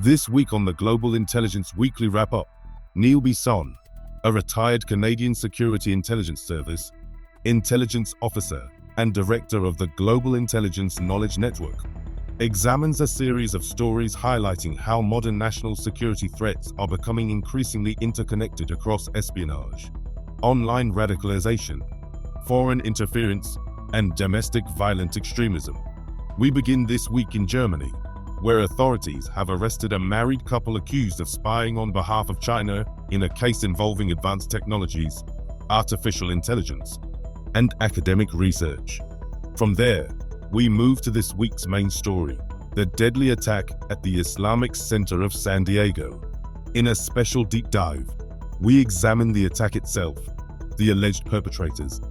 This week on the Global Intelligence Weekly Wrap-Up, Neil Bisson, a retired Canadian Security Intelligence Service intelligence officer and director of the Global Intelligence Knowledge Network, examines a series of stories highlighting how modern national security threats are becoming increasingly interconnected across espionage, online radicalization, foreign interference, and domestic violent extremism. We begin this week in Germany, where authorities have arrested a married couple accused of spying on behalf of China in a case involving advanced technologies, artificial intelligence, and academic research. From there, we move to this week's main story, the deadly attack at the Islamic Center of San Diego. In a special deep dive, we examine the attack itself, the alleged perpetrators,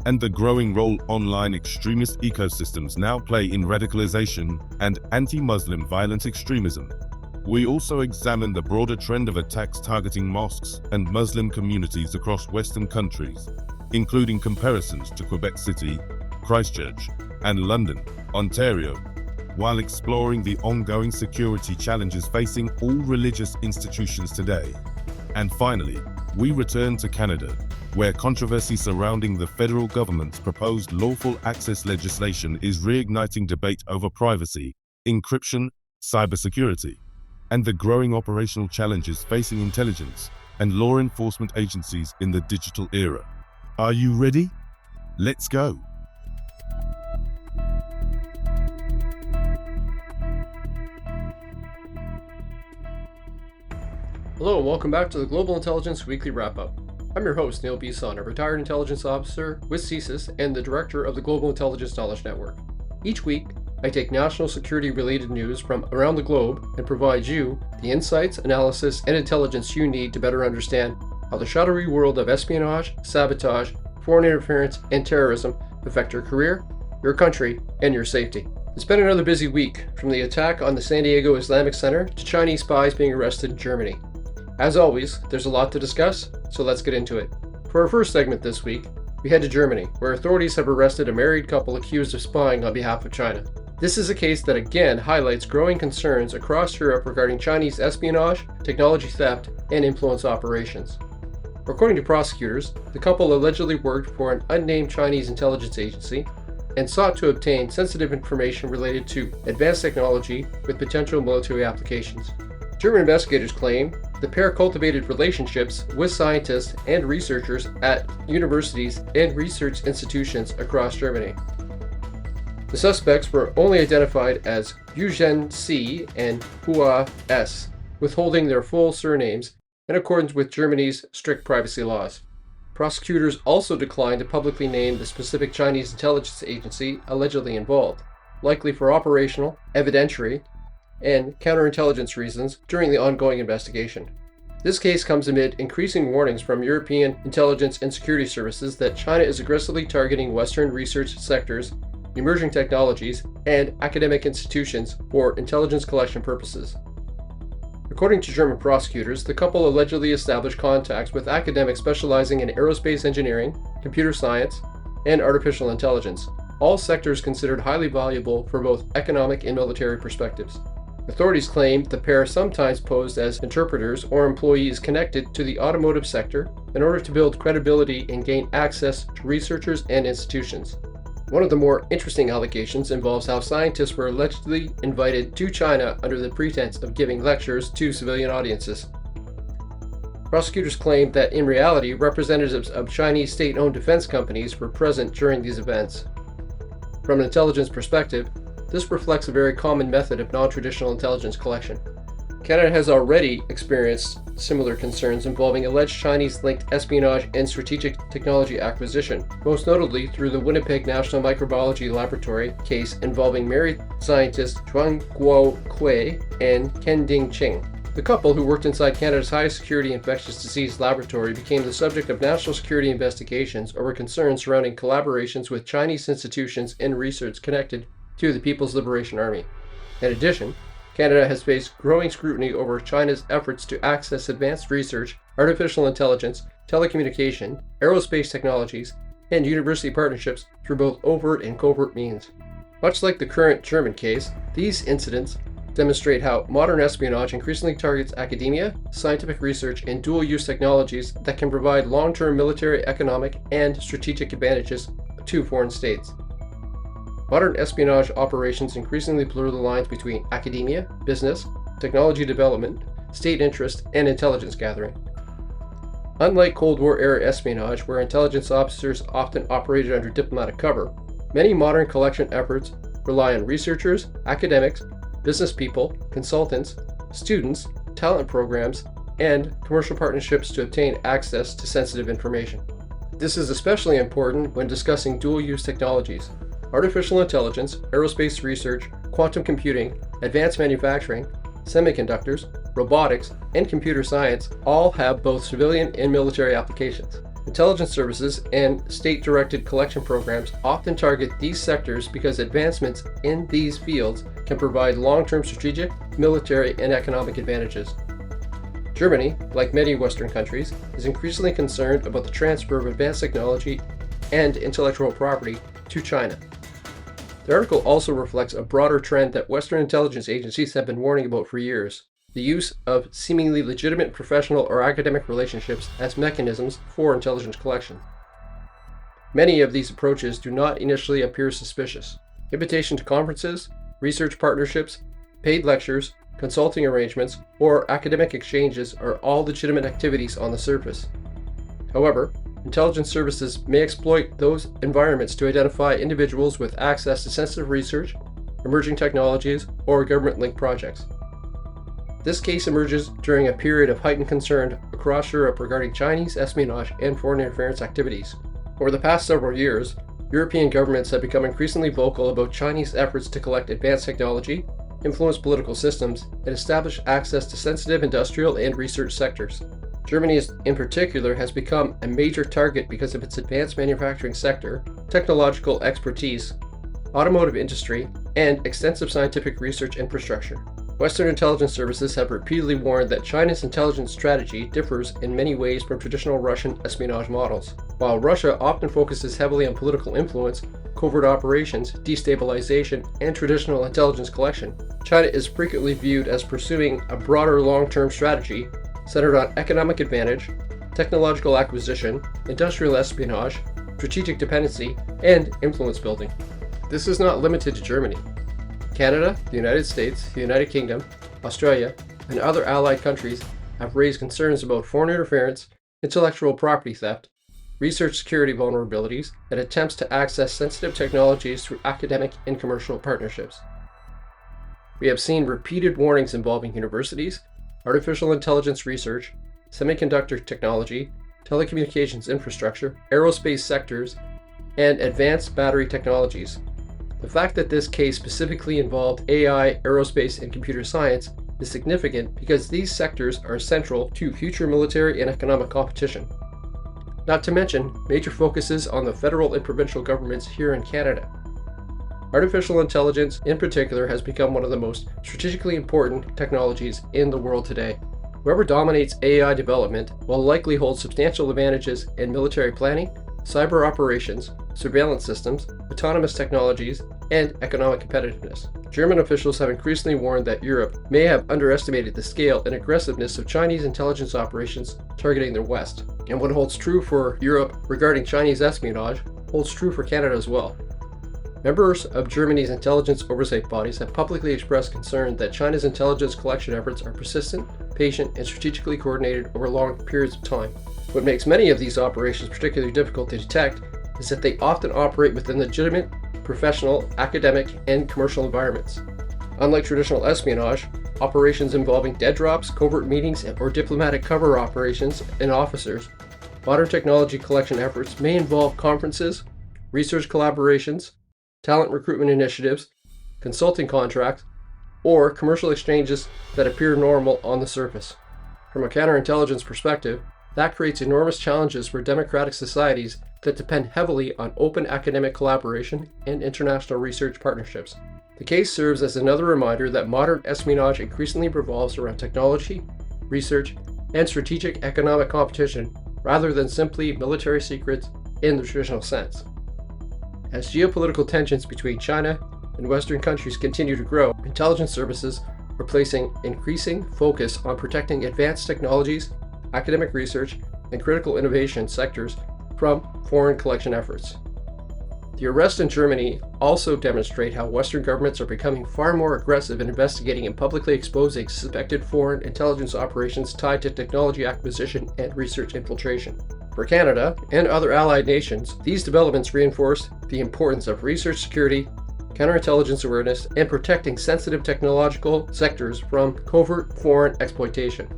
and the growing role online extremist ecosystems now play in radicalization and anti-Muslim violent extremism. We also examine the broader trend of attacks targeting mosques and Muslim communities across Western countries, including comparisons to Quebec City, Christchurch, and London, Ontario, while exploring the ongoing security challenges facing all religious institutions today. And finally, we return to Canada, where controversy surrounding the federal government's proposed lawful access legislation is reigniting debate over privacy, encryption, cybersecurity, and the growing operational challenges facing intelligence and law enforcement agencies in the digital era. Are you ready? Let's go. Hello and welcome back to the Global Intelligence Weekly Wrap-Up. I'm your host, Neil Bisson, a retired intelligence officer with CSIS and the director of the Global Intelligence Knowledge Network. Each week, I take national security-related news from around the globe and provide you the insights, analysis, and intelligence you need to better understand how the shadowy world of espionage, sabotage, foreign interference, and terrorism affect your career, your country, and your safety. It's been another busy week, from the attack on the San Diego Islamic Center to Chinese spies being arrested in Germany. As always, there's a lot to discuss, so let's get into it. For our first segment this week, we head to Germany, where authorities have arrested a married couple accused of spying on behalf of China. This is a case that again highlights growing concerns across Europe regarding Chinese espionage, technology theft, and influence operations. According to prosecutors, the couple allegedly worked for an unnamed Chinese intelligence agency and sought to obtain sensitive information related to advanced technology with potential military applications. German investigators claim the pair cultivated relationships with scientists and researchers at universities and research institutions across Germany. The suspects were only identified as Yuzhen C and Hua S, withholding their full surnames in accordance with Germany's strict privacy laws. Prosecutors also declined to publicly name the specific Chinese intelligence agency allegedly involved, likely for operational, evidentiary, and counterintelligence reasons during the ongoing investigation. This case comes amid increasing warnings from European intelligence and security services that China is aggressively targeting Western research sectors, emerging technologies, and academic institutions for intelligence collection purposes. According to German prosecutors, the couple allegedly established contacts with academics specializing in aerospace engineering, computer science, and artificial intelligence, all sectors considered highly valuable for both economic and military perspectives. Authorities claimed the pair sometimes posed as interpreters or employees connected to the automotive sector in order to build credibility and gain access to researchers and institutions. One of the more interesting allegations involves how scientists were allegedly invited to China under the pretense of giving lectures to civilian audiences. Prosecutors claimed that in reality, representatives of Chinese state-owned defense companies were present during these events. From an intelligence perspective, this reflects a very common method of non-traditional intelligence collection. Canada has already experienced similar concerns involving alleged Chinese-linked espionage and strategic technology acquisition, most notably through the Winnipeg National Microbiology Laboratory case involving married scientists Zhuang Guohui and Ken Ding Qing. The couple, who worked inside Canada's highest security infectious disease laboratory, became the subject of national security investigations over concerns surrounding collaborations with Chinese institutions and research connected to the People's Liberation Army. In addition, Canada has faced growing scrutiny over China's efforts to access advanced research, artificial intelligence, telecommunication, aerospace technologies, and university partnerships through both overt and covert means. Much like the current German case, these incidents demonstrate how modern espionage increasingly targets academia, scientific research, and dual-use technologies that can provide long-term military, economic, and strategic advantages to foreign states. Modern espionage operations increasingly blur the lines between academia, business, technology development, state interest, and intelligence gathering. Unlike Cold War-era espionage, where intelligence officers often operated under diplomatic cover, many modern collection efforts rely on researchers, academics, business people, consultants, students, talent programs, and commercial partnerships to obtain access to sensitive information. This is especially important when discussing dual-use technologies. Artificial intelligence, aerospace research, quantum computing, advanced manufacturing, semiconductors, robotics, and computer science all have both civilian and military applications. Intelligence services and state-directed collection programs often target these sectors because advancements in these fields can provide long-term strategic, military, and economic advantages. Germany, like many Western countries, is increasingly concerned about the transfer of advanced technology and intellectual property to China. The article also reflects a broader trend that Western intelligence agencies have been warning about for years: the use of seemingly legitimate professional or academic relationships as mechanisms for intelligence collection. Many of these approaches do not initially appear suspicious. Invitation to conferences, research partnerships, paid lectures, consulting arrangements, or academic exchanges are all legitimate activities on the surface. However, intelligence services may exploit those environments to identify individuals with access to sensitive research, emerging technologies, or government-linked projects. This case emerges during a period of heightened concern across Europe regarding Chinese espionage and foreign interference activities. Over the past several years, European governments have become increasingly vocal about Chinese efforts to collect advanced technology, influence political systems, and establish access to sensitive industrial and research sectors. Germany in particular has become a major target because of its advanced manufacturing sector, technological expertise, automotive industry, and extensive scientific research infrastructure. Western intelligence services have repeatedly warned that China's intelligence strategy differs in many ways from traditional Russian espionage models. While Russia often focuses heavily on political influence, covert operations, destabilization, and traditional intelligence collection, China is frequently viewed as pursuing a broader long-term strategy centered on economic advantage, technological acquisition, industrial espionage, strategic dependency, and influence building. This is not limited to Germany. Canada, the United States, the United Kingdom, Australia, and other allied countries have raised concerns about foreign interference, intellectual property theft, research security vulnerabilities, and attempts to access sensitive technologies through academic and commercial partnerships. We have seen repeated warnings involving universities, artificial intelligence research, semiconductor technology, telecommunications infrastructure, aerospace sectors, and advanced battery technologies. The fact that this case specifically involved AI, aerospace, and computer science is significant because these sectors are central to future military and economic competition. Not to mention major focuses on the federal and provincial governments here in Canada. Artificial intelligence, in particular, has become one of the most strategically important technologies in the world today. Whoever dominates AI development will likely hold substantial advantages in military planning, cyber operations, surveillance systems, autonomous technologies, and economic competitiveness. German officials have increasingly warned that Europe may have underestimated the scale and aggressiveness of Chinese intelligence operations targeting the West. And what holds true for Europe regarding Chinese espionage holds true for Canada as well. Members of Germany's intelligence oversight bodies have publicly expressed concern that China's intelligence collection efforts are persistent, patient, and strategically coordinated over long periods of time. What makes many of these operations particularly difficult to detect is that they often operate within legitimate, professional, academic, and commercial environments. Unlike traditional espionage, operations involving dead drops, covert meetings, or diplomatic cover operations and officers, modern technology collection efforts may involve conferences, research collaborations, talent recruitment initiatives, consulting contracts, or commercial exchanges that appear normal on the surface. From a counterintelligence perspective, that creates enormous challenges for democratic societies that depend heavily on open academic collaboration and international research partnerships. The case serves as another reminder that modern espionage increasingly revolves around technology, research, and strategic economic competition rather than simply military secrets in the traditional sense. As geopolitical tensions between China and Western countries continue to grow, intelligence services are placing increasing focus on protecting advanced technologies, academic research, and critical innovation sectors from foreign collection efforts. The arrests in Germany also demonstrate how Western governments are becoming far more aggressive in investigating and publicly exposing suspected foreign intelligence operations tied to technology acquisition and research infiltration. For Canada and other allied nations, these developments reinforce the importance of research security, counterintelligence awareness, and protecting sensitive technological sectors from covert foreign exploitation.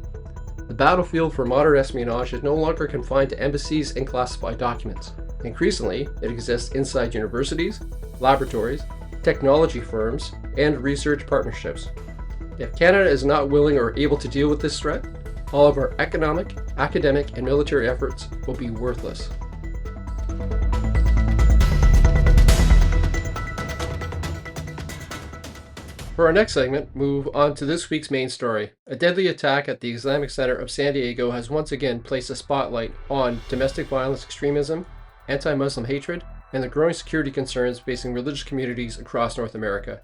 The battlefield for modern espionage is no longer confined to embassies and classified documents. Increasingly, it exists inside universities, laboratories, technology firms, and research partnerships. If Canada is not willing or able to deal with this threat, all of our economic, academic, and military efforts will be worthless. For our next segment, move on to this week's main story. A deadly attack at the Islamic Center of San Diego has once again placed a spotlight on domestic violence extremism, anti-Muslim hatred, and the growing security concerns facing religious communities across North America.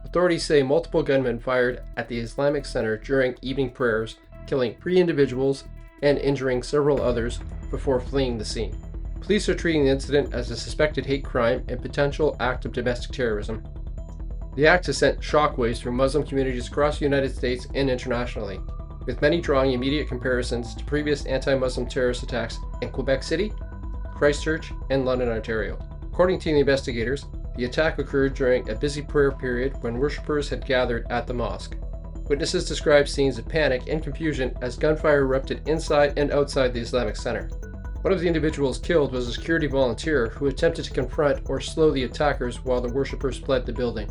Authorities say multiple gunmen fired at the Islamic Center during evening prayers, killing 3 individuals and injuring several others before fleeing the scene. Police are treating the incident as a suspected hate crime and potential act of domestic terrorism. The act has sent shockwaves through Muslim communities across the United States and internationally, with many drawing immediate comparisons to previous anti-Muslim terrorist attacks in Quebec City, Christchurch, and London, Ontario. According to the investigators, the attack occurred during a busy prayer period when worshippers had gathered at the mosque. Witnesses described scenes of panic and confusion as gunfire erupted inside and outside the Islamic Center. One of the individuals killed was a security volunteer who attempted to confront or slow the attackers while the worshippers fled the building.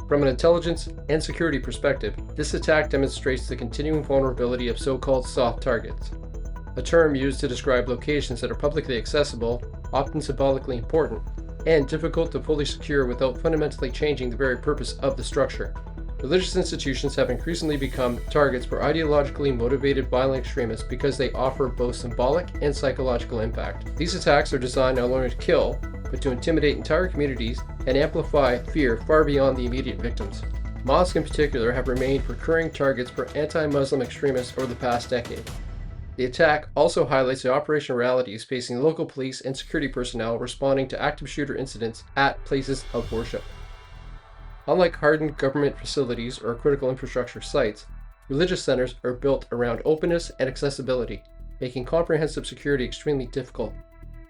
From an intelligence and security perspective, this attack demonstrates the continuing vulnerability of so-called soft targets, a term used to describe locations that are publicly accessible, often symbolically important, and difficult to fully secure without fundamentally changing the very purpose of the structure. Religious institutions have increasingly become targets for ideologically motivated violent extremists because they offer both symbolic and psychological impact. These attacks are designed not only to kill, but to intimidate entire communities and amplify fear far beyond the immediate victims. Mosques in particular have remained recurring targets for anti-Muslim extremists over the past decade. The attack also highlights the operational realities facing local police and security personnel responding to active shooter incidents at places of worship. Unlike hardened government facilities or critical infrastructure sites, religious centers are built around openness and accessibility, making comprehensive security extremely difficult.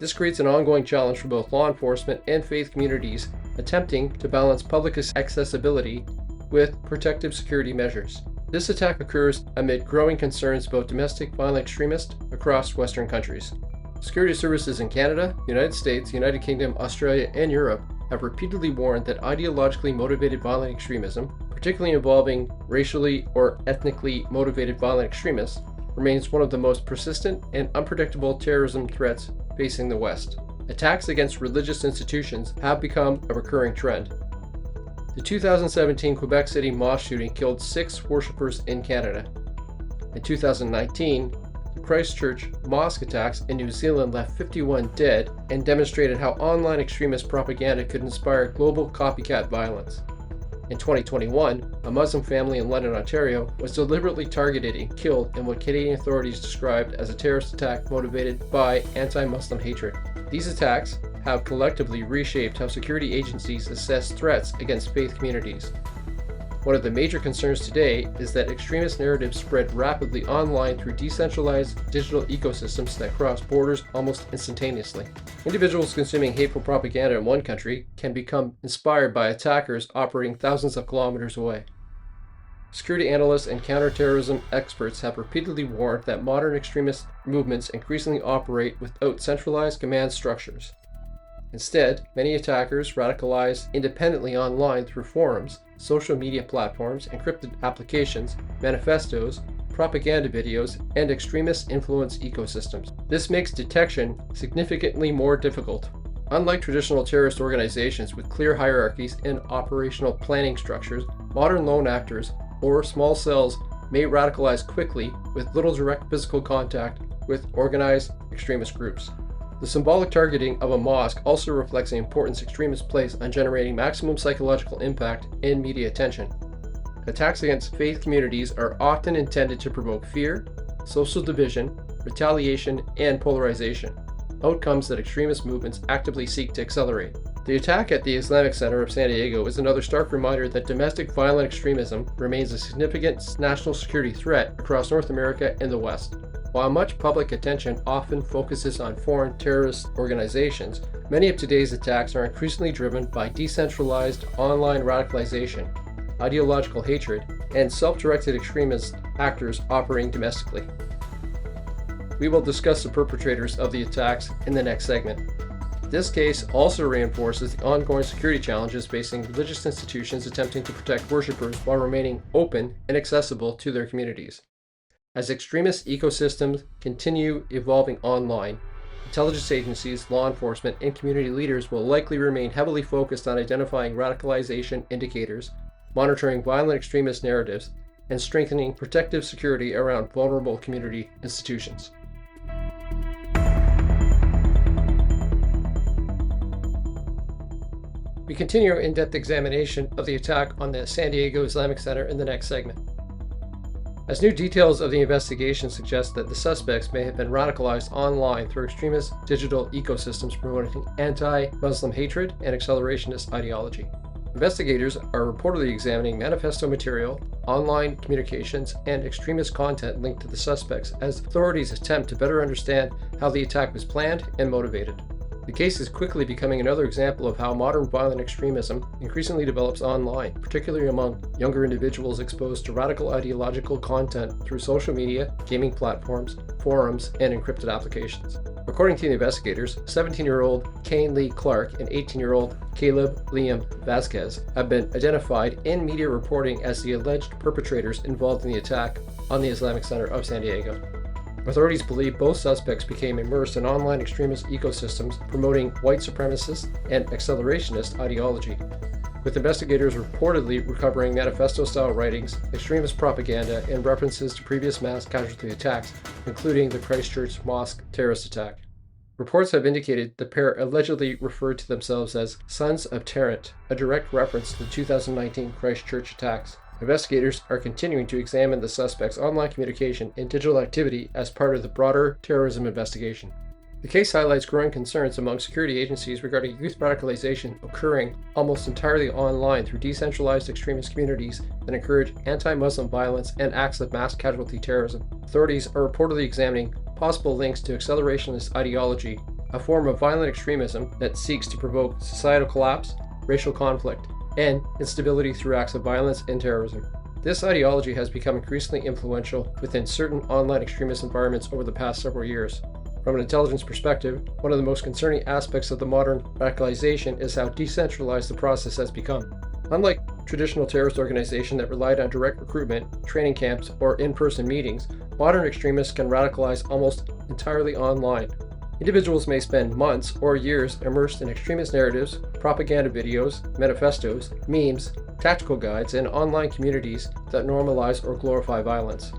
This creates an ongoing challenge for both law enforcement and faith communities attempting to balance public accessibility with protective security measures. This attack occurs amid growing concerns about domestic violent extremists across Western countries. Security services in Canada, United States, United Kingdom, Australia, and Europe have repeatedly warned that ideologically motivated violent extremism, particularly involving racially or ethnically motivated violent extremists, remains one of the most persistent and unpredictable terrorism threats facing the West. Attacks against religious institutions have become a recurring trend. The 2017 Quebec City mosque shooting killed 6 worshippers in Canada. In 2019, the Christchurch mosque attacks in New Zealand left 51 dead and demonstrated how online extremist propaganda could inspire global copycat violence. In 2021, a Muslim family in London, Ontario, was deliberately targeted and killed in what Canadian authorities described as a terrorist attack motivated by anti-Muslim hatred. These attacks have collectively reshaped how security agencies assess threats against faith communities. One of the major concerns today is that extremist narratives spread rapidly online through decentralized digital ecosystems that cross borders almost instantaneously. Individuals consuming hateful propaganda in one country can become inspired by attackers operating thousands of kilometers away. Security analysts and counterterrorism experts have repeatedly warned that modern extremist movements increasingly operate without centralized command structures. Instead, many attackers radicalize independently online through forums, social media platforms, encrypted applications, manifestos, propaganda videos, and extremist influence ecosystems. This makes detection significantly more difficult. Unlike traditional terrorist organizations with clear hierarchies and operational planning structures, modern lone actors or small cells may radicalize quickly with little direct physical contact with organized extremist groups. The symbolic targeting of a mosque also reflects the importance extremists place on generating maximum psychological impact and media attention. attacks against faith communities are often intended to provoke fear, social division, retaliation, and polarization, outcomes that extremist movements actively seek to accelerate. The attack at the Islamic Center of San Diego is another stark reminder that domestic violent extremism remains a significant national security threat across North America and the West. While much public attention often focuses on foreign terrorist organizations, many of today's attacks are increasingly driven by decentralized online radicalization, ideological hatred, and self-directed extremist actors operating domestically. We will discuss the perpetrators of the attacks in the next segment. This case also reinforces the ongoing security challenges facing religious institutions attempting to protect worshippers while remaining open and accessible to their communities. As extremist ecosystems continue evolving online, intelligence agencies, law enforcement, and community leaders will likely remain heavily focused on identifying radicalization indicators, monitoring violent extremist narratives, and strengthening protective security around vulnerable community institutions. We continue our in-depth examination of the attack on the San Diego Islamic Center in the next segment. As new details of the investigation suggest that the suspects may have been radicalized online through extremist digital ecosystems promoting anti-Muslim hatred and accelerationist ideology. Investigators are reportedly examining manifesto material, online communications, and extremist content linked to the suspects as authorities attempt to better understand how the attack was planned and motivated. The case is quickly becoming another example of how modern violent extremism increasingly develops online, particularly among younger individuals exposed to radical ideological content through social media, gaming platforms, forums, and encrypted applications. According to the investigators, 17-year-old Kane Lee Clark and 18-year-old Caleb Liam Vasquez have been identified in media reporting as the alleged perpetrators involved in the attack on the Islamic Center of San Diego. Authorities believe both suspects became immersed in online extremist ecosystems promoting white supremacist and accelerationist ideology, with investigators reportedly recovering manifesto-style writings, extremist propaganda, and references to previous mass casualty attacks, including the Christchurch Mosque terrorist attack. Reports have indicated the pair allegedly referred to themselves as Sons of Tarrant, a direct reference to the 2019 Christchurch attacks. Investigators are continuing to examine the suspects' online communication and digital activity as part of the broader terrorism investigation. The case highlights growing concerns among security agencies regarding youth radicalization occurring almost entirely online through decentralized extremist communities that encourage anti-Muslim violence and acts of mass casualty terrorism. Authorities are reportedly examining possible links to accelerationist ideology, a form of violent extremism that seeks to provoke societal collapse, racial conflict, and instability through acts of violence and terrorism. This ideology has become increasingly influential within certain online extremist environments over the past several years. From an intelligence perspective, one of the most concerning aspects of the modern radicalization is how decentralized the process has become. Unlike traditional terrorist organizations that relied on direct recruitment, training camps, or in-person meetings, modern extremists can radicalize almost entirely online. Individuals may spend months or years immersed in extremist narratives, propaganda videos, manifestos, memes, tactical guides, and online communities that normalize or glorify violence.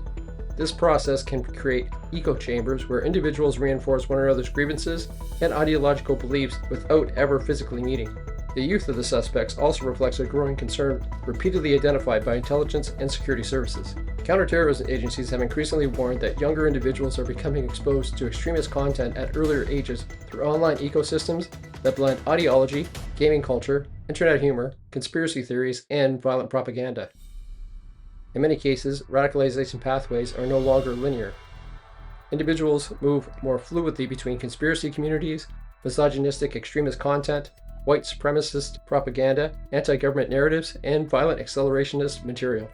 This process can create echo chambers where individuals reinforce one another's grievances and ideological beliefs without ever physically meeting. The youth of the suspects also reflects a growing concern repeatedly identified by intelligence and security services. Counterterrorism agencies have increasingly warned that younger individuals are becoming exposed to extremist content at earlier ages through online ecosystems that blend ideology, gaming culture, internet humor, conspiracy theories, and violent propaganda. In many cases, radicalization pathways are no longer linear. Individuals move more fluidly between conspiracy communities, misogynistic extremist content, white supremacist propaganda, anti-government narratives, and violent accelerationist material.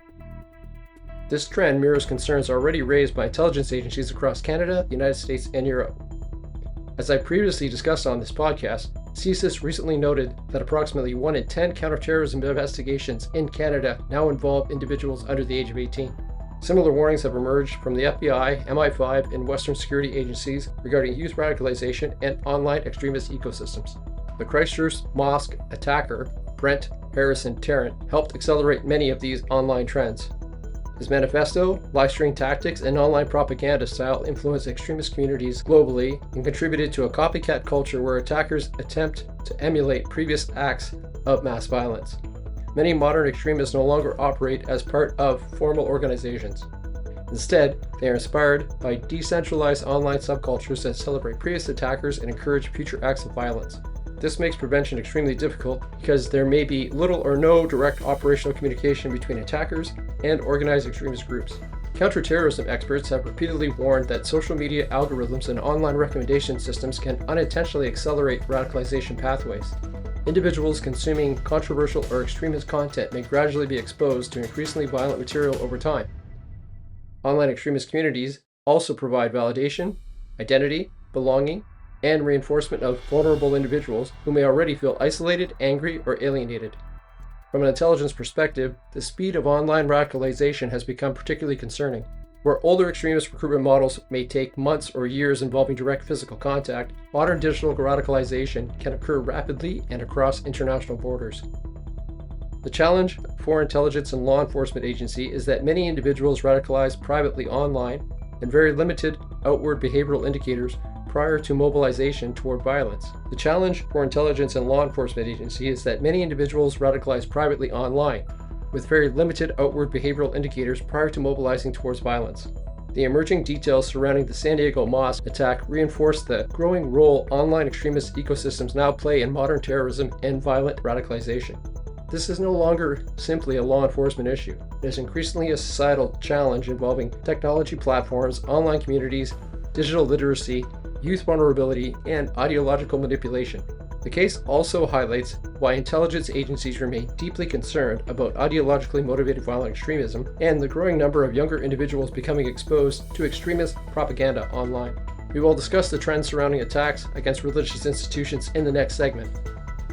This trend mirrors concerns already raised by intelligence agencies across Canada, the United States, and Europe. As I previously discussed on this podcast, CSIS recently noted that approximately 1 in 10 counterterrorism investigations in Canada now involve individuals under the age of 18. Similar warnings have emerged from the FBI, MI5, and Western security agencies regarding youth radicalization and online extremist ecosystems. The Christchurch Mosque attacker, Brent Harrison Tarrant, helped accelerate many of these online trends. His manifesto, live-stream tactics, and online propaganda style influenced extremist communities globally and contributed to a copycat culture where attackers attempt to emulate previous acts of mass violence. many modern extremists no longer operate as part of formal organizations. Instead, they are inspired by decentralized online subcultures that celebrate previous attackers and encourage future acts of violence. This makes prevention extremely difficult because there may be little or no direct operational communication between attackers and organized extremist groups. Counterterrorism experts have repeatedly warned that social media algorithms and online recommendation systems can unintentionally accelerate radicalization pathways. Individuals consuming controversial or extremist content may gradually be exposed to increasingly violent material over time. Online extremist communities also provide validation, identity, belonging, and reinforcement of vulnerable individuals who may already feel isolated, angry, or alienated. From an intelligence perspective, the speed of online radicalization has become particularly concerning. Where older extremist recruitment models may take months or years involving direct physical contact, modern digital radicalization can occur rapidly and across international borders. The challenge for intelligence and law enforcement agency is that many individuals radicalize privately online and very limited outward behavioral indicators prior to mobilization toward violence. The challenge for intelligence and law enforcement agency is that many individuals radicalize privately online with very limited outward behavioral indicators prior to mobilizing towards violence. The emerging details surrounding the San Diego Mosque attack reinforce the growing role online extremist ecosystems now play in modern terrorism and violent radicalization. This is no longer simply a law enforcement issue. It is increasingly a societal challenge involving technology platforms, online communities, digital literacy, youth vulnerability, and ideological manipulation. The case also highlights why intelligence agencies remain deeply concerned about ideologically motivated violent extremism and the growing number of younger individuals becoming exposed to extremist propaganda online. We will discuss the trends surrounding attacks against religious institutions in the next segment.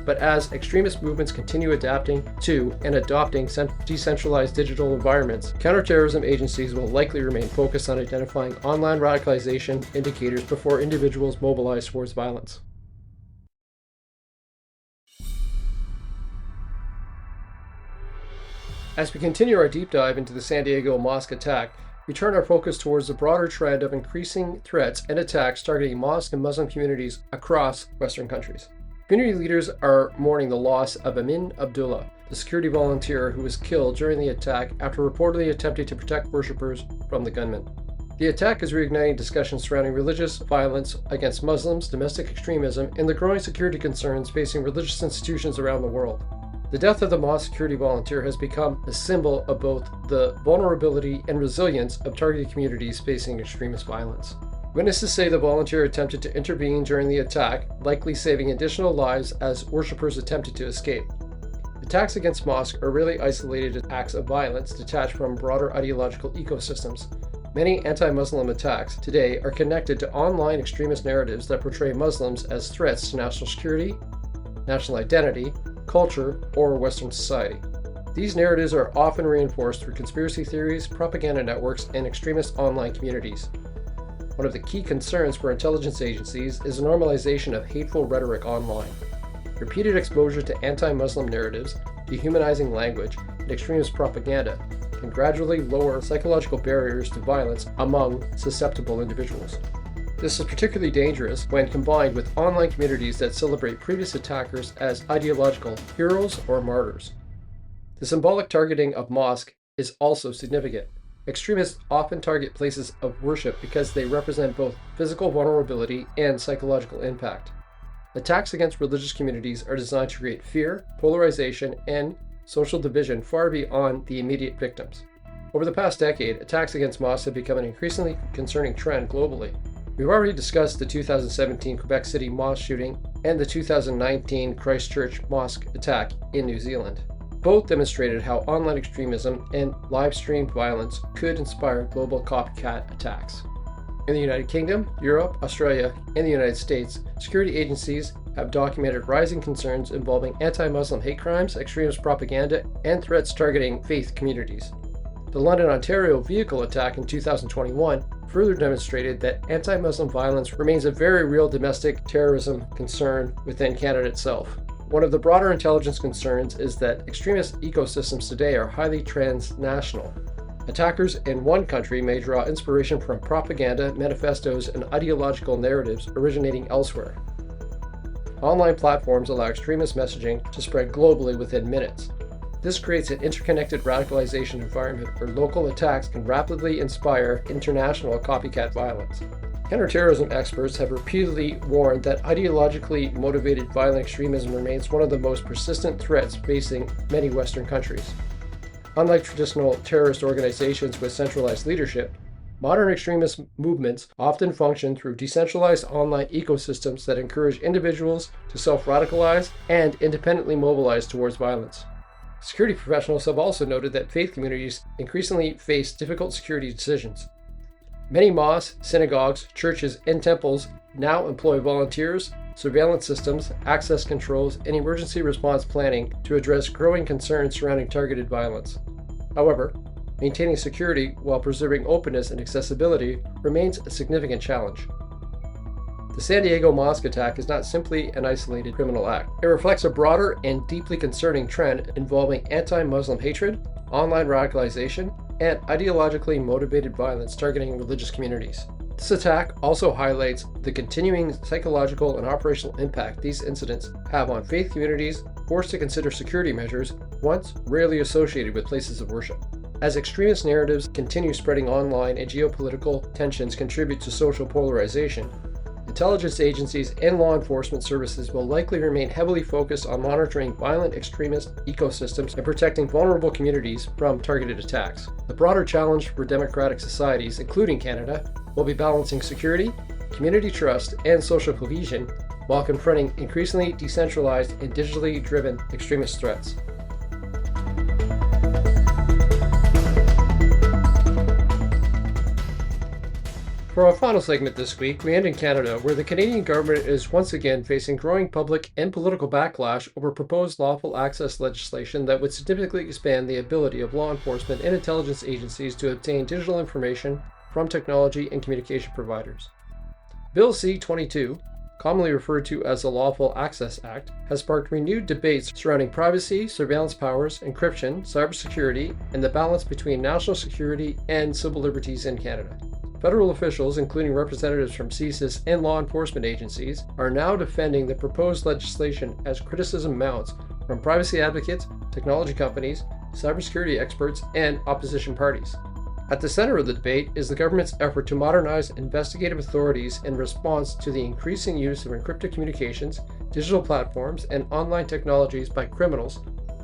But as extremist movements continue adapting to and adopting decentralized digital environments, counterterrorism agencies will likely remain focused on identifying online radicalization indicators before individuals mobilize towards violence. As we continue our deep dive into the San Diego Mosque attack, we turn our focus towards the broader trend of increasing threats and attacks targeting mosque and Muslim communities across Western countries. Community leaders are mourning the loss of Amin Abdullah, the security volunteer who was killed during the attack after reportedly attempting to protect worshippers from the gunman. The attack is reigniting discussions surrounding religious violence against Muslims, domestic extremism, and the growing security concerns facing religious institutions around the world. The death of the mosque security volunteer has become a symbol of both the vulnerability and resilience of targeted communities facing extremist violence. Witnesses say the volunteer attempted to intervene during the attack, likely saving additional lives as worshippers attempted to escape. Attacks against mosques are rarely isolated acts of violence detached from broader ideological ecosystems. Many anti-Muslim attacks today are connected to online extremist narratives that portray Muslims as threats to national security, national identity, culture, or Western society. These narratives are often reinforced through conspiracy theories, propaganda networks, and extremist online communities. One of the key concerns for intelligence agencies is the normalization of hateful rhetoric online. Repeated exposure to anti-Muslim narratives, dehumanizing language, and extremist propaganda can gradually lower psychological barriers to violence among susceptible individuals. This is particularly dangerous when combined with online communities that celebrate previous attackers as ideological heroes or martyrs. The symbolic targeting of mosques is also significant. Extremists often target places of worship because they represent both physical vulnerability and psychological impact. Attacks against religious communities are designed to create fear, polarization, and social division far beyond the immediate victims. Over the past decade, attacks against mosques have become an increasingly concerning trend globally. We've already discussed the 2017 Quebec City mosque shooting and the 2019 Christchurch mosque attack in New Zealand. Both demonstrated how online extremism and live-streamed violence could inspire global copycat attacks. In the United Kingdom, Europe, Australia, and the United States, security agencies have documented rising concerns involving anti-Muslim hate crimes, extremist propaganda, and threats targeting faith communities. The London, Ontario vehicle attack in 2021 further demonstrated that anti-Muslim violence remains a very real domestic terrorism concern within Canada itself. One of the broader intelligence concerns is that extremist ecosystems today are highly transnational. Attackers in one country may draw inspiration from propaganda, manifestos, and ideological narratives originating elsewhere. Online platforms allow extremist messaging to spread globally within minutes. This creates an interconnected radicalization environment where local attacks can rapidly inspire international copycat violence. Counterterrorism experts have repeatedly warned that ideologically motivated violent extremism remains one of the most persistent threats facing many Western countries. Unlike traditional terrorist organizations with centralized leadership, modern extremist movements often function through decentralized online ecosystems that encourage individuals to self-radicalize and independently mobilize towards violence. Security professionals have also noted that faith communities increasingly face difficult security decisions. Many mosques, synagogues, churches, and temples now employ volunteers, surveillance systems, access controls, and emergency response planning to address growing concerns surrounding targeted violence. However, maintaining security while preserving openness and accessibility remains a significant challenge. The San Diego mosque attack is not simply an isolated criminal act. It reflects a broader and deeply concerning trend involving anti-Muslim hatred, online radicalization, and ideologically motivated violence targeting religious communities. This attack also highlights the continuing psychological and operational impact these incidents have on faith communities forced to consider security measures once rarely associated with places of worship. As extremist narratives continue spreading online and geopolitical tensions contribute to social polarization, intelligence agencies and law enforcement services will likely remain heavily focused on monitoring violent extremist ecosystems and protecting vulnerable communities from targeted attacks. The broader challenge for democratic societies, including Canada, will be balancing security, community trust, and social cohesion while confronting increasingly decentralized and digitally driven extremist threats. For our final segment this week, we end in Canada, where the Canadian government is once again facing growing public and political backlash over proposed lawful access legislation that would significantly expand the ability of law enforcement and intelligence agencies to obtain digital information from technology and communication providers. Bill C-22, commonly referred to as the Lawful Access Act, has sparked renewed debates surrounding privacy, surveillance powers, encryption, cybersecurity, and the balance between national security and civil liberties in Canada. Federal officials, including representatives from CSIS and law enforcement agencies, are now defending the proposed legislation as criticism mounts from privacy advocates, technology companies, cybersecurity experts, and opposition parties. At the center of the debate is the government's effort to modernize investigative authorities in response to the increasing use of encrypted communications, digital platforms, and online technologies by criminals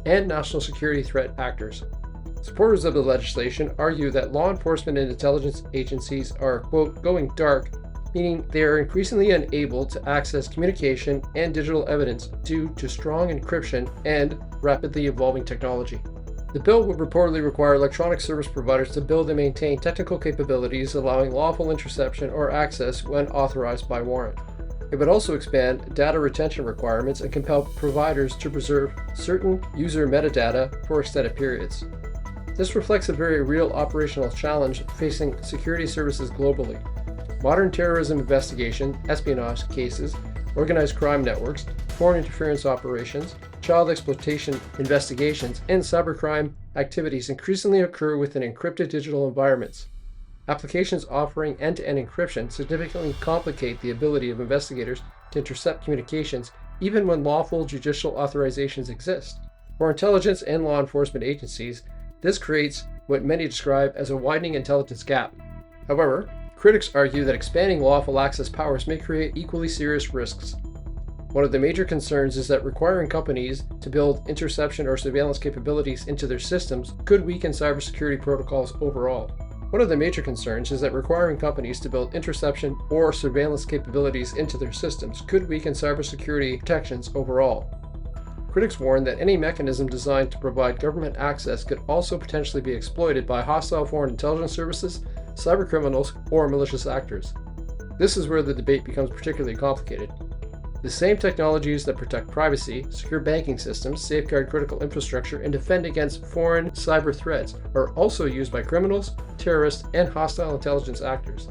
and national security threat actors. Supporters of the legislation argue that law enforcement and intelligence agencies are, quote, going dark, meaning they are increasingly unable to access communication and digital evidence due to strong encryption and rapidly evolving technology. The bill would reportedly require electronic service providers to build and maintain technical capabilities allowing lawful interception or access when authorized by warrant. It would also expand data retention requirements and compel providers to preserve certain user metadata for extended periods. This reflects a very real operational challenge facing security services globally. Modern terrorism investigation, espionage cases, organized crime networks, foreign interference operations, child exploitation investigations, and cybercrime activities increasingly occur within encrypted digital environments. Applications offering end-to-end encryption significantly complicate the ability of investigators to intercept communications even when lawful judicial authorizations exist. For intelligence and law enforcement agencies, this creates what many describe as a widening intelligence gap. However, critics argue that expanding lawful access powers may create equally serious risks. One of the major concerns is that requiring companies to build interception or surveillance capabilities into their systems could weaken cybersecurity protocols overall. One of the major concerns is that requiring companies to build interception or surveillance capabilities into their systems could weaken cybersecurity protections overall. Critics warn that any mechanism designed to provide government access could also potentially be exploited by hostile foreign intelligence services, cybercriminals, or malicious actors. This is where the debate becomes particularly complicated. The same technologies that protect privacy, secure banking systems, safeguard critical infrastructure, and defend against foreign cyber threats are also used by criminals, terrorists, and hostile intelligence actors.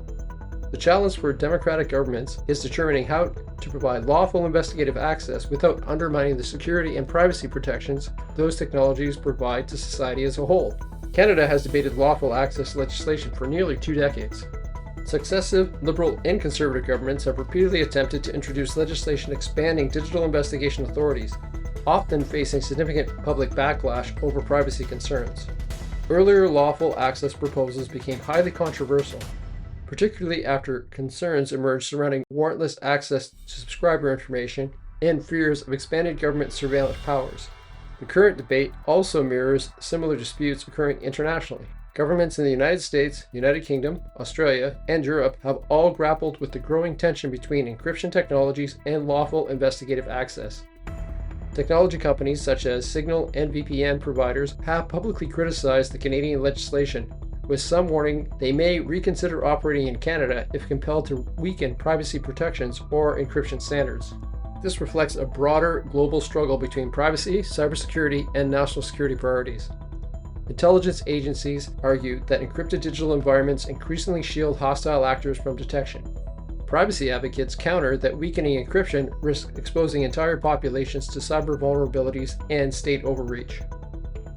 The challenge for democratic governments is determining how to provide lawful investigative access without undermining the security and privacy protections those technologies provide to society as a whole. Canada has debated lawful access legislation for nearly 2 decades. Successive Liberal and Conservative governments have repeatedly attempted to introduce legislation expanding digital investigation authorities, often facing significant public backlash over privacy concerns. Earlier lawful access proposals became highly controversial, particularly after concerns emerged surrounding warrantless access to subscriber information and fears of expanded government surveillance powers. The current debate also mirrors similar disputes occurring internationally. Governments in the United States, United Kingdom, Australia, and Europe have all grappled with the growing tension between encryption technologies and lawful investigative access. Technology companies such as Signal and VPN providers have publicly criticized the Canadian legislation, with some warning they may reconsider operating in Canada if compelled to weaken privacy protections or encryption standards. This reflects a broader global struggle between privacy, cybersecurity, and national security priorities. Intelligence agencies argue that encrypted digital environments increasingly shield hostile actors from detection. Privacy advocates counter that weakening encryption risks exposing entire populations to cyber vulnerabilities and state overreach.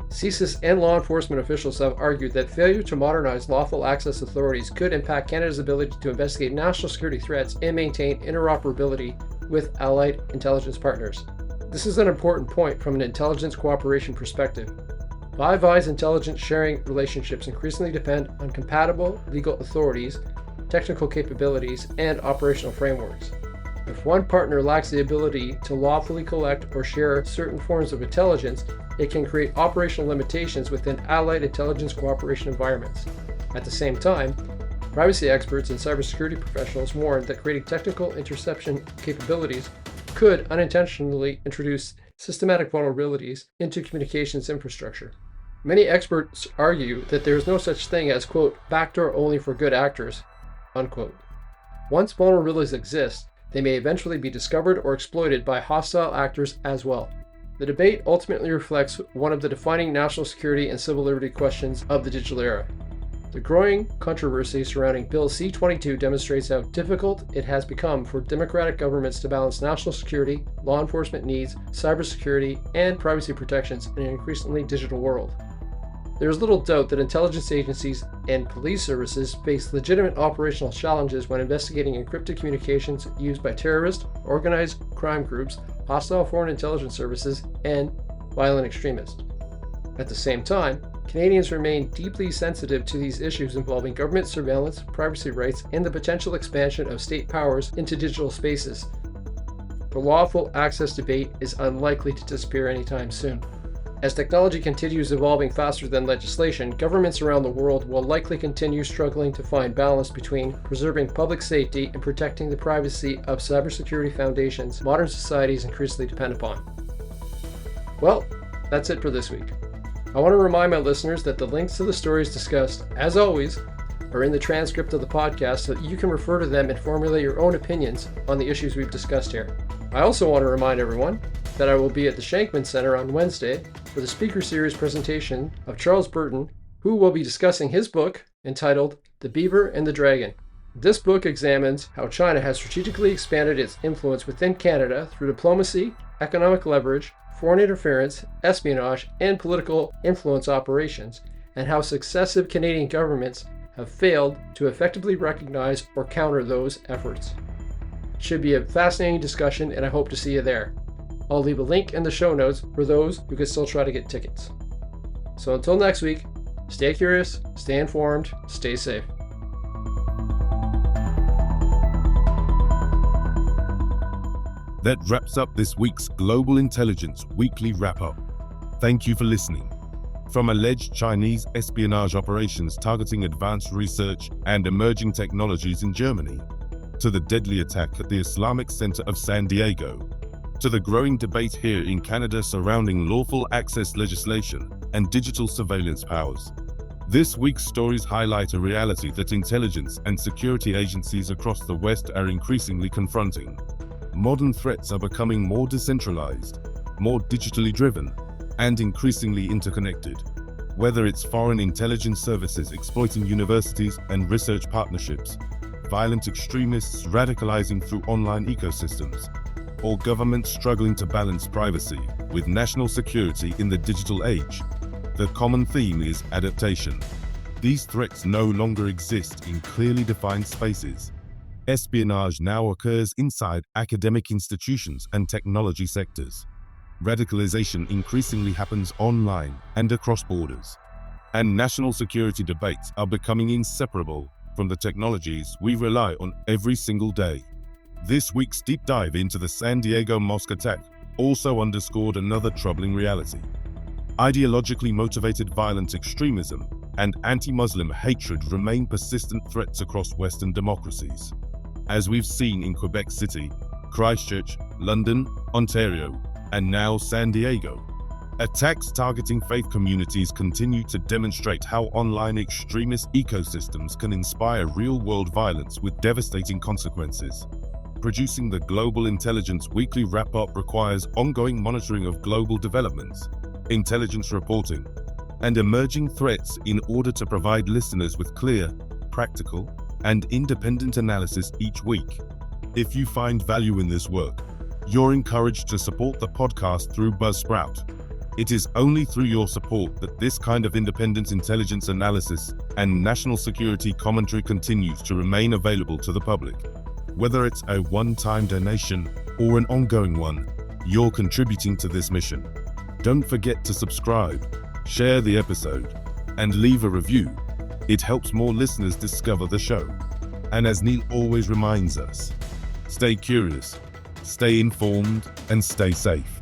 CSIS and law enforcement officials have argued that failure to modernize lawful access authorities could impact Canada's ability to investigate national security threats and maintain interoperability with allied intelligence partners. This is an important point from an intelligence cooperation perspective. Five Eyes intelligence sharing relationships increasingly depend on compatible legal authorities, technical capabilities, and operational frameworks. If one partner lacks the ability to lawfully collect or share certain forms of intelligence, it can create operational limitations within allied intelligence cooperation environments. At the same time, privacy experts and cybersecurity professionals warn that creating technical interception capabilities could unintentionally introduce systematic vulnerabilities into communications infrastructure. Many experts argue that there is no such thing as, quote, backdoor only for good actors, unquote. Once vulnerabilities exist, they may eventually be discovered or exploited by hostile actors as well. The debate ultimately reflects one of the defining national security and civil liberty questions of the digital era. The growing controversy surrounding Bill C-22 demonstrates how difficult it has become for democratic governments to balance national security, law enforcement needs, cybersecurity, and privacy protections in an increasingly digital world. There is little doubt that intelligence agencies and police services face legitimate operational challenges when investigating encrypted communications used by terrorist, organized crime groups, hostile foreign intelligence services, and violent extremists. At the same time, Canadians remain deeply sensitive to these issues involving government surveillance, privacy rights, and the potential expansion of state powers into digital spaces. The lawful access debate is unlikely to disappear anytime soon. As technology continues evolving faster than legislation, governments around the world will likely continue struggling to find balance between preserving public safety and protecting the privacy of cybersecurity foundations modern societies increasingly depend upon. Well, that's it for this week. I want to remind my listeners that the links to the stories discussed, as always, are in the transcript of the podcast so that you can refer to them and formulate your own opinions on the issues we've discussed here. I also want to remind everyone that I will be at the Shankman Center on Wednesday for the speaker series presentation of Charles Burton, who will be discussing his book entitled The Beaver and the Dragon. This book examines how China has strategically expanded its influence within Canada through diplomacy, economic leverage, foreign interference, espionage, and political influence operations, and how successive Canadian governments have failed to effectively recognize or counter those efforts. It should be a fascinating discussion, and I hope to see you there. I'll leave a link in the show notes for those who can still try to get tickets. So until next week, stay curious, stay informed, stay safe. That wraps up this week's Global Intelligence Weekly Wrap-Up. Thank you for listening. From alleged Chinese espionage operations targeting advanced research and emerging technologies in Germany, to the deadly attack at the Islamic Center of San Diego, to the growing debate here in Canada surrounding lawful access legislation and digital surveillance powers. This week's stories highlight a reality that intelligence and security agencies across the West are increasingly confronting. Modern threats are becoming more decentralized, more digitally driven, and increasingly interconnected. Whether it's foreign intelligence services exploiting universities and research partnerships, violent extremists radicalizing through online ecosystems, or governments struggling to balance privacy with national security in the digital age, the common theme is adaptation. These threats no longer exist in clearly defined spaces. Espionage now occurs inside academic institutions and technology sectors. Radicalization increasingly happens online and across borders, and national security debates are becoming inseparable from the technologies we rely on every single day. This week's deep dive into the San Diego Mosque attack also underscored another troubling reality. Ideologically motivated violent extremism and anti-Muslim hatred remain persistent threats across Western democracies. As we've seen in Quebec City, Christchurch, London, Ontario, and now San Diego, attacks targeting faith communities continue to demonstrate how online extremist ecosystems can inspire real-world violence with devastating consequences. Producing the Global Intelligence Weekly Wrap-Up requires ongoing monitoring of global developments, intelligence reporting, and emerging threats in order to provide listeners with clear, practical, and independent analysis each week. If you find value in this work, you're encouraged to support the podcast through Buzzsprout. It is only through your support that this kind of independent intelligence analysis and national security commentary continues to remain available to the public. Whether it's a one-time donation or an ongoing one, you're contributing to this mission. Don't forget to subscribe, share the episode, and leave a review. It helps more listeners discover the show. And as Neil always reminds us, stay curious, stay informed, and stay safe.